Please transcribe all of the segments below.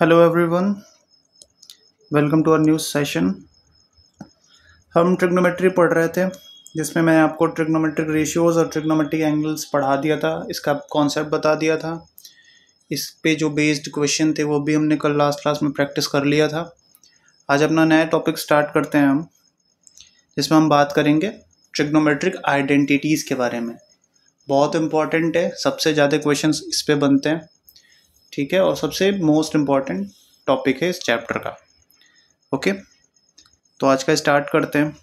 Hello everyone, welcome to our new session. हम trigonometry पढ़ रहे थे जिसमें मैंने आपको ट्रिग्नोमेट्रिक रेशियोज़ और ट्रिग्नोमेट्रिक एंगल्स पढ़ा दिया था, इसका कॉन्सेप्ट बता दिया था। इस पे जो बेस्ड क्वेश्चन थे वो भी हमने कल लास्ट क्लास में प्रैक्टिस कर लिया था। आज अपना नया टॉपिक स्टार्ट करते हैं हम, जिसमें हम बात करेंगे ट्रिग्नोमेट्रिक आइडेंटिटीज़ के बारे में। बहुत इंपॉर्टेंट है, सबसे ज़्यादा क्वेश्चन इस पे बनते हैं, ठीक है, और सबसे मोस्ट इम्पॉर्टेंट टॉपिक है इस चैप्टर का। ओके, तो आज का स्टार्ट करते हैं।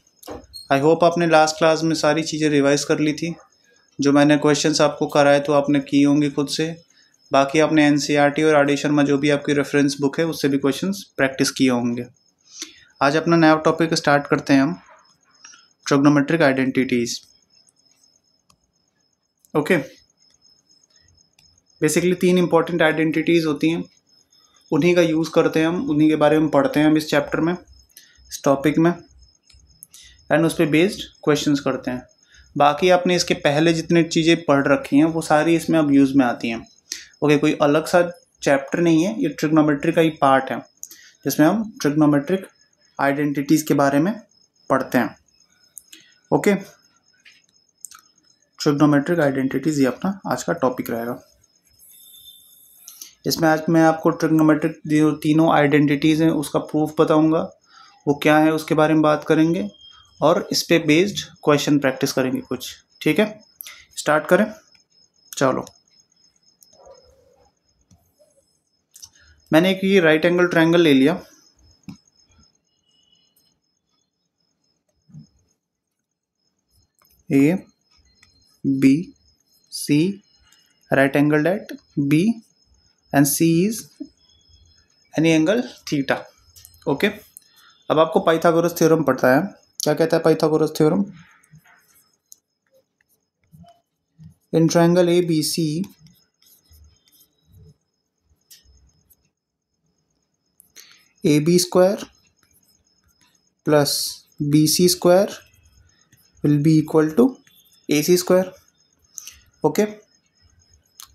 आई होप आपने लास्ट क्लास में सारी चीज़ें रिवाइज कर ली थी। जो मैंने क्वेश्चंस आपको कराए तो आपने की होंगी खुद से। बाकी आपने एनसीईआरटी और आर.डी. शर्मा जो भी आपकी रेफरेंस बुक है उससे भी क्वेश्चंस प्रैक्टिस किए होंगे। आज अपना नया टॉपिक स्टार्ट करते हैं हम, trigonometric identities. Okay, basically 3 important identities होती हैं, उन्हीं का यूज़ करते हैं हम, उन्हीं के बारे में पढ़ते हैं हम इस चैप्टर में, इस टॉपिक में, एंड उस पर बेस्ड क्वेश्चंस करते हैं। बाकी आपने इसके पहले जितनी चीज़ें पढ़ रखी हैं वो सारी इसमें अब यूज़ में आती हैं। ओके, कोई अलग सा चैप्टर नहीं है, ये ट्रिग्नोमेट्री का ही पार्ट है जिसमें हम ट्रिग्नोमेट्रिक आइडेंटिटीज़ के बारे में पढ़ते हैं। ओके, ट्रिग्नोमेट्रिक आइडेंटिटीज़ ये अपना आज का टॉपिक रहेगा। इसमें आज मैं आपको ट्रिग्नोमेट्रिक जो तीनों आइडेंटिटीज़ हैं उसका प्रूफ बताऊंगा, वो क्या है उसके बारे में बात करेंगे, और इस पे बेस्ड क्वेश्चन प्रैक्टिस करेंगे कुछ। ठीक है, स्टार्ट करें। चलो, मैंने एक ये राइट एंगल ट्रायंगल ले लिया। A B C, right angle at B and C is any angle theta. Okay, अब आपको पाइथागोरस थ्योरम पढ़ता है। क्या कहता है Pythagoras theorem? In triangle A B C A B square plus B C square will be equal to A C square. Okay,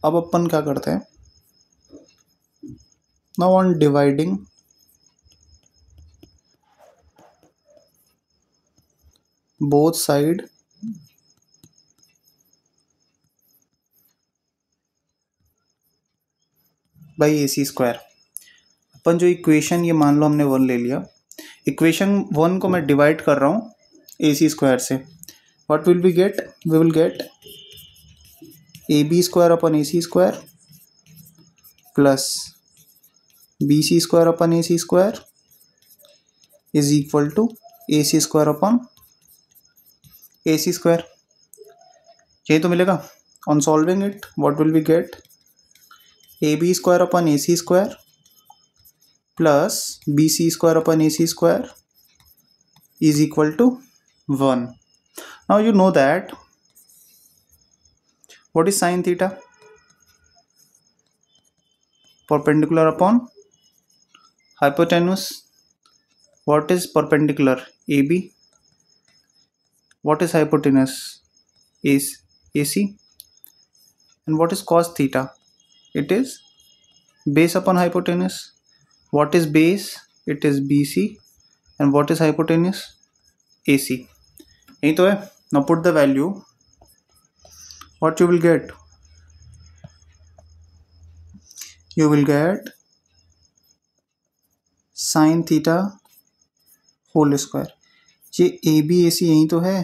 अब अपन क्या करते हैं, now on dividing both side by A C square, अपन जो equation, ये मान लो हमने 1 ले लिया, इक्वेशन 1 को मैं डिवाइड कर रहा हूँ ए सी स्क्वायर से। What will be get? We will get A B square upon A C square plus B C square upon A C square is equal to A C square upon A C square. यही तो मिलेगा। On solving it what will be get? A B square upon A C square plus B C square upon A C square is equal to 1. Now you know that what is sin theta? Perpendicular upon hypotenuse. What is perpendicular? AB. What is hypotenuse? Is AC. And what is cos theta? It is base upon hypotenuse. What is base? It is BC. And what is hypotenuse? AC. यही तो है। Now put the value. What you will get? You will get sin theta whole square. ये A B ए सी यही तो है।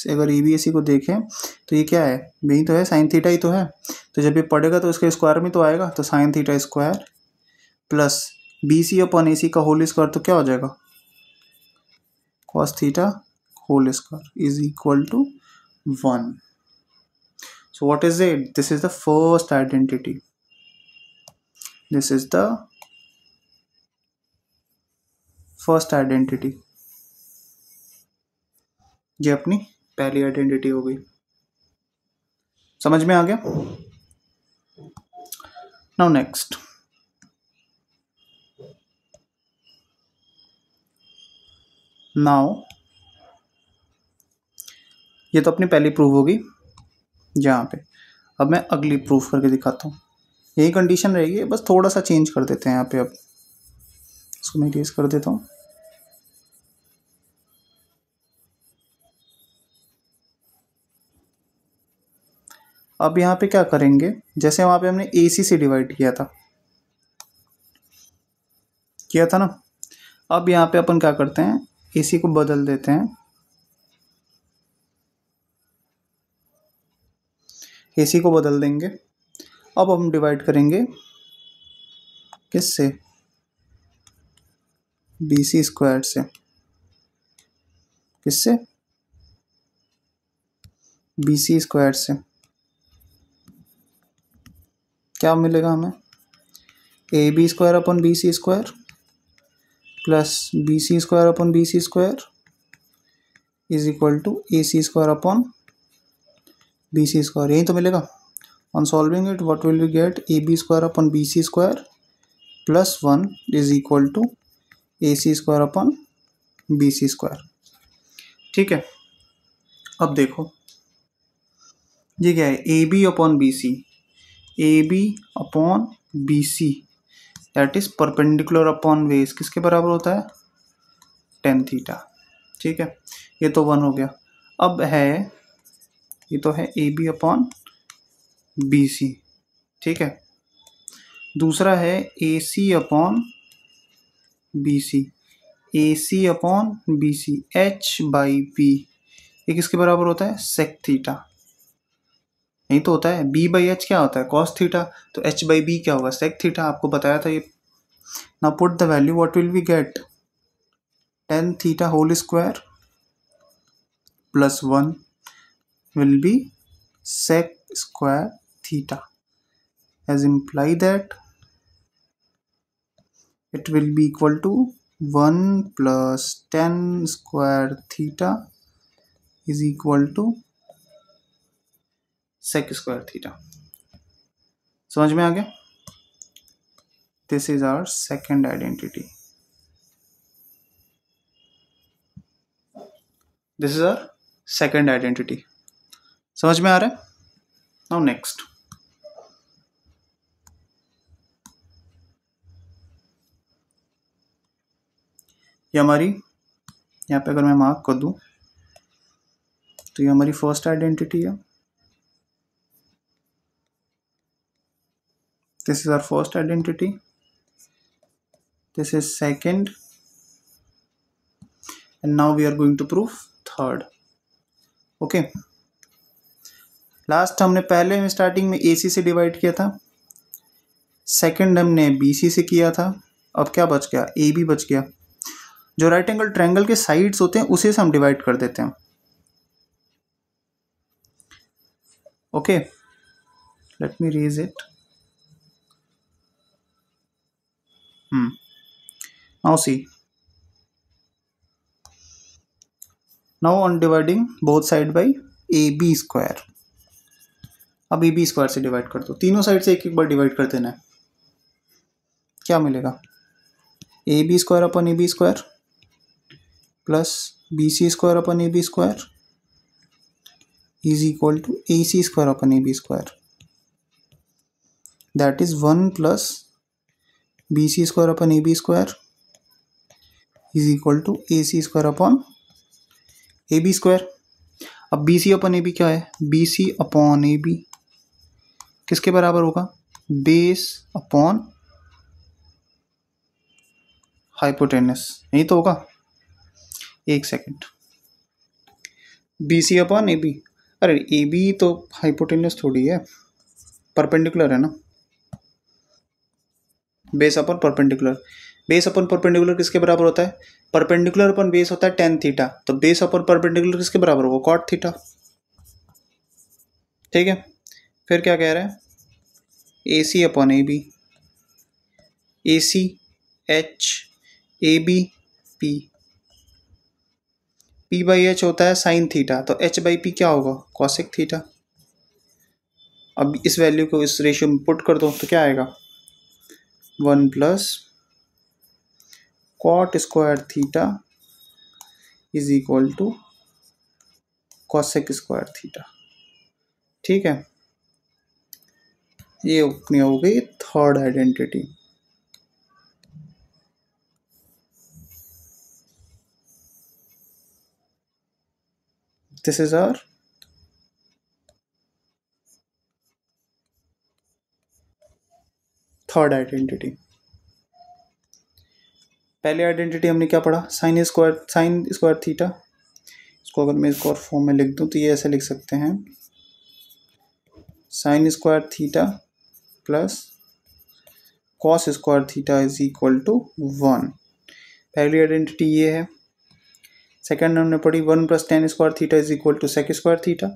अगर A B ए सी को देखें तो ये क्या है? यही तो है, साइन थीटा ही तो है। तो जब ये पढ़ेगा तो इसके स्क्वायर में तो आएगा, तो sine theta square plus B C अपन ए सी का होल स्क्वायर, तो क्या हो जाएगा? cos theta whole square is equal to 1. So what is it? This is the first identity. This is the first identity. ये अपनी पहली identity हो गई। समझ में आ गया? Now next. Now ये तो अपनी पहली प्रूफ होगी यहाँ पे। अब मैं अगली प्रूफ करके दिखाता हूँ। यही कंडीशन रहेगी, बस थोड़ा सा चेंज कर देते हैं यहाँ पे। अब इसको मैं इरेज कर देता हूँ। अब यहाँ पे क्या करेंगे, जैसे वहाँ पे हमने AC से डिवाइड किया था ना, अब यहाँ पे अपन क्या करते हैं, AC को बदल देते हैं, AC को बदल देंगे। अब हम डिवाइड करेंगे किससे, BC स्क्वायर से। किससे, BC स्क्वायर से। क्या मिलेगा हमें, AB square upon BC square plus BC square upon BC square is equal to AC square upon BC square, यही तो मिलेगा। On solving it what will we get, AB square upon BC square plus 1 is equal to AC square upon BC square. ठीक है, अब देखो ये क्या है, AB upon BC, AB upon BC that is perpendicular upon base, किसके बराबर होता है, tan थीटा। ठीक है, ये तो 1 हो गया। अब है, ये तो है AB अपॉन BC। ठीक है, दूसरा है AC upon BC, AC upon BC H/P, ये किसके बराबर होता है, sec थीटा। यही तो होता है, B/H क्या होता है, cos थीटा, तो H/B क्या होगा, sec थीटा, आपको बताया था ये। Now put the value, what will we get, tan theta whole square plus 1 will be sec square theta, as imply that it will be equal to 1 plus tan square theta is equal to sec square theta। समझ में आ गया, this is our second identity, this is our second identity। समझ में आ रहा है। Now next, ये हमारी, यहाँ पे अगर मैं मार्क कर दूं तो ये हमारी फर्स्ट आइडेंटिटी है, this is our first identity, this is second, and now we are going to prove third। Okay, last हमने पहले में स्टार्टिंग में AC से डिवाइड किया था, सेकंड हमने BC से किया था, अब क्या बच गया, AB बच गया। जो राइट एंगल ट्रायंगल के साइड्स होते हैं उसे से हम डिवाइड कर देते हैं। Okay, let me raise it. Now see, now on dividing both side by AB square, अब AB स्क्वायर से डिवाइड कर दो, तीनों साइड से एक एक बार डिवाइड कर देना है। क्या मिलेगा, AB square upon AB square plus BC square upon AB square is equal to AC square upon AB square, that is 1 plus BC square upon AB square is equal to AC square upon AB square. अब BC upon AB क्या है, BC upon AB किसके बराबर होगा, base upon hypotenuse, यही तो होगा। एक सेकेंड, BC अपॉन AB, अरे AB तो हाइपोटेनस थोड़ी है, परपेंडिकुलर है ना, बेस अपन परपेंडिकुलर, बेस अपन परपेंडिकुलर किसके बराबर होता है, परपेंडिकुलर अपन बेस होता है tan थीटा, तो बेस अपन परपेंडिकुलर किसके बराबर होगा, cot थीटा। ठीक है, फिर क्या कह रहा है, AC upon AB, AC H AB P, P/H होता है साइन थीटा, तो H/P क्या होगा, कॉसेक थीटा। अब इस वैल्यू को इस रेशियो में पुट कर दो तो क्या आएगा, 1 plus cot square theta is equal to cosec square theta. ठीक है, ये अपनी हो गई third identity. This is our third identity. पहले आइडेंटिटी हमने क्या पढ़ा, साइन स्क्वायर थीटा। इसको अगर मैं इसको और फॉर्म में लिख दूं तो ये ऐसे लिख सकते हैं, sine square theta plus cos square theta is equal to 1। पहली आइडेंटिटी ये है। सेकेंड हमने पढ़ी 1 plus tan square theta is equal to sec square theta.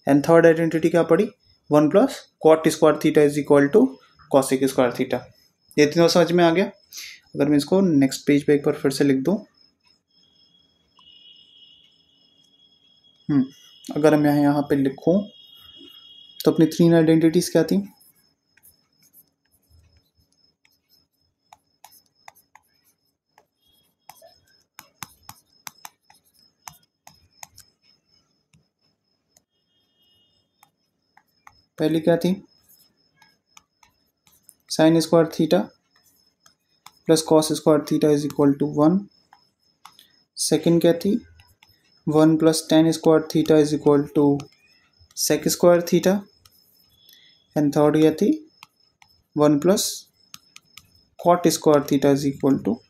And third identity क्या पढ़ी, 1 plus cot square theta is equal to cosec square theta. ये तीनों समझ में आ गया। अगर मैं इसको नेक्स्ट पेज पे एक बार फिर से लिख दूं, अगर मैं यहाँ पे लिखूं तो अपनी 3 आइडेंटिटीज क्या थी, पहली क्या थी, sine square theta plus cos square theta is equal to 1। Second क्या थी, 1 plus tan square theta is equal to sec square theta. And third क्या थी, 1 plus cot square theta is equal to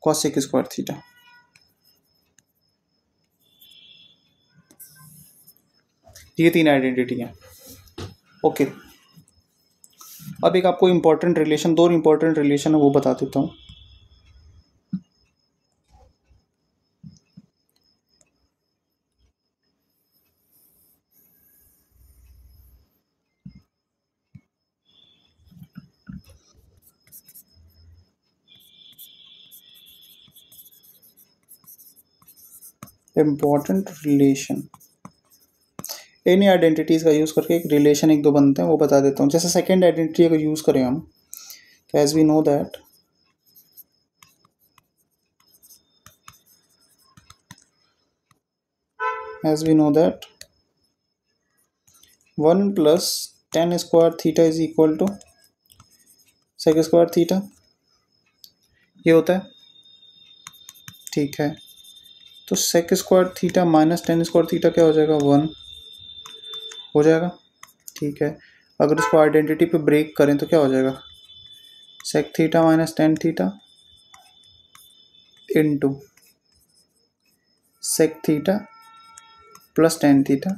cosec square theta. ये 3 identity हैं। Okay, अब एक आपको important relation, 2 important relation है वो बता देता हूँ। इंपॉर्टेंट रिलेशन, इन आइडेंटिटीज का यूज करके एक रिलेशन 1-2 बनते हैं वो बता देता हूँ। जैसे सेकेंड आइडेंटिटी अगर यूज करें हम, तो as we know that as we know that 1 plus tan square theta is equal to sec square theta, ये होता है, ठीक है। तो sec square theta minus tan square theta क्या हो जाएगा, 1 हो जाएगा, ठीक है। अगर इसको आइडेंटिटी पे ब्रेक करें तो क्या हो जाएगा, sec theta minus tan theta into sec theta plus tan theta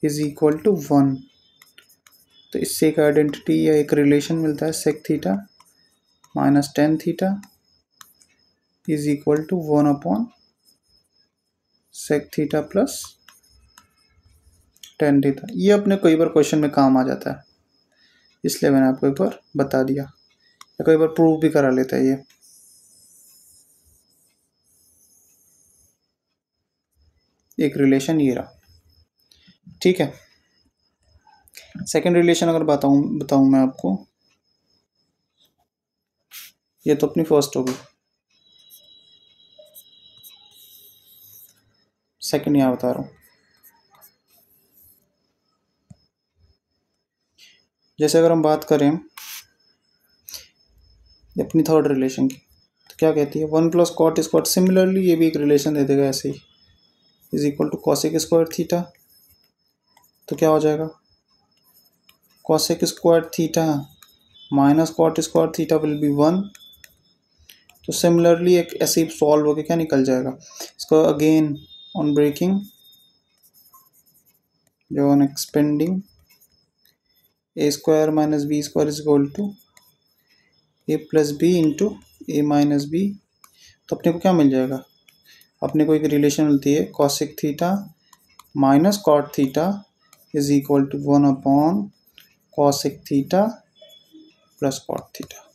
is equal to 1। तो इससे एक आइडेंटिटी या एक रिलेशन मिलता है, sec theta minus tan theta is equal to 1 upon sec theta plus tan theta. ये अपने कई बार क्वेश्चन में काम आ जाता है, इसलिए मैंने आपको एक बार बता दिया, या कई बार प्रूव भी करा लेता है। ये एक रिलेशन ये रहा, ठीक है। सेकेंड रिलेशन अगर बताऊं मैं आपको, ये तो अपनी फर्स्ट होगी, सेकेंड यहाँ बता रहा हूं। जैसे अगर हम बात करें अपनी थर्ड रिलेशन की, तो क्या कहती है, 1 प्लस कॉट स्क्वायर, सिमिलरली ये भी एक रिलेशन दे देगा ऐसे ही, is equal to cosec square theta. तो क्या हो जाएगा, cosec square theta minus cot square theta will be 1। तो सिमिलरली एक ऐसे ही सॉल्व होकर क्या निकल जाएगा, इसको अगेन ऑन ब्रेकिंग जो on expanding A square minus B square is equal to A plus B into A minus B. तो अपने को क्या मिल जाएगा, अपने को एक रिलेशन मिलती है, cosec theta minus cot theta is equal to 1 upon cosec theta plus cot theta.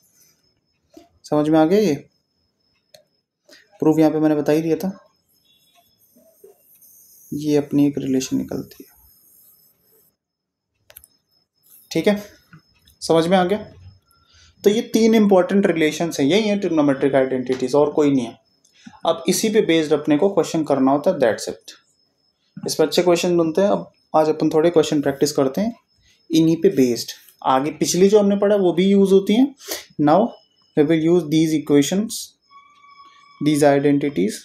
समझ में आ गया, ये प्रूफ यहाँ पे मैंने बता ही दिया था। ये अपनी एक रिलेशन निकलती है, ठीक है, समझ में आ गया। तो ये 3 इंपॉर्टेंट रिलेशंस हैं, यही है ट्रिग्नोमेट्रिक आइडेंटिटीज, और कोई नहीं है। अब इसी पे बेस्ड अपने को क्वेश्चन करना होता है, दैट्स इट। इस पर अच्छे क्वेश्चन बनते हैं। अब आज अपन थोड़े क्वेश्चन प्रैक्टिस करते हैं इन्हीं पे बेस्ड। आगे पिछली जो हमने पढ़ा वो भी यूज होती हैं। Now we will use these equations these identities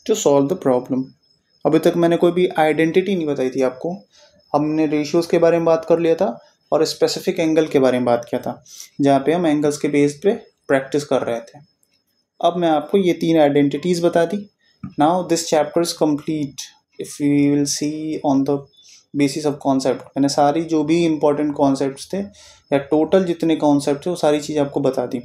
to solve the problem. अभी तक मैंने कोई भी आइडेंटिटी नहीं बताई थी आपको. हमने रेशियोज के बारे में बात कर लिया था और स्पेसिफिक एंगल के बारे में बात किया था, जहाँ पे हम एंगल्स के बेस पे प्रैक्टिस कर रहे थे. अब मैं आपको ये 3 आइडेंटिटीज़ बता दी. Now this chapter is complete if we will see on the basis of concept. मैंने सारी जो भी इंपॉर्टेंट कॉन्सेप्ट्स थे या टोटल जितने कॉन्सेप्ट थे वो सारी चीज़ आपको बता दी.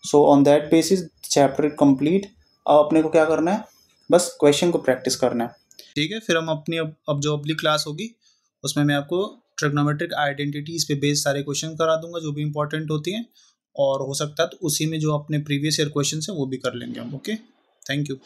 So on that basis chapter is complete. अब अपने को क्या करना है, बस क्वेश्चन को प्रैक्टिस करना है. ठीक है, फिर हम अपनी अब जो अगली क्लास होगी उसमें मैं आपको ट्रिग्नोमेट्रिक आइडेंटिटीज़ पे बेस्ड सारे क्वेश्चन करा दूंगा जो भी इंपॉर्टेंट होती हैं, और हो सकता है तो उसी में जो अपने प्रीवियस ईयर क्वेश्चन हैं वो भी कर लेंगे हम. Okay, thank you.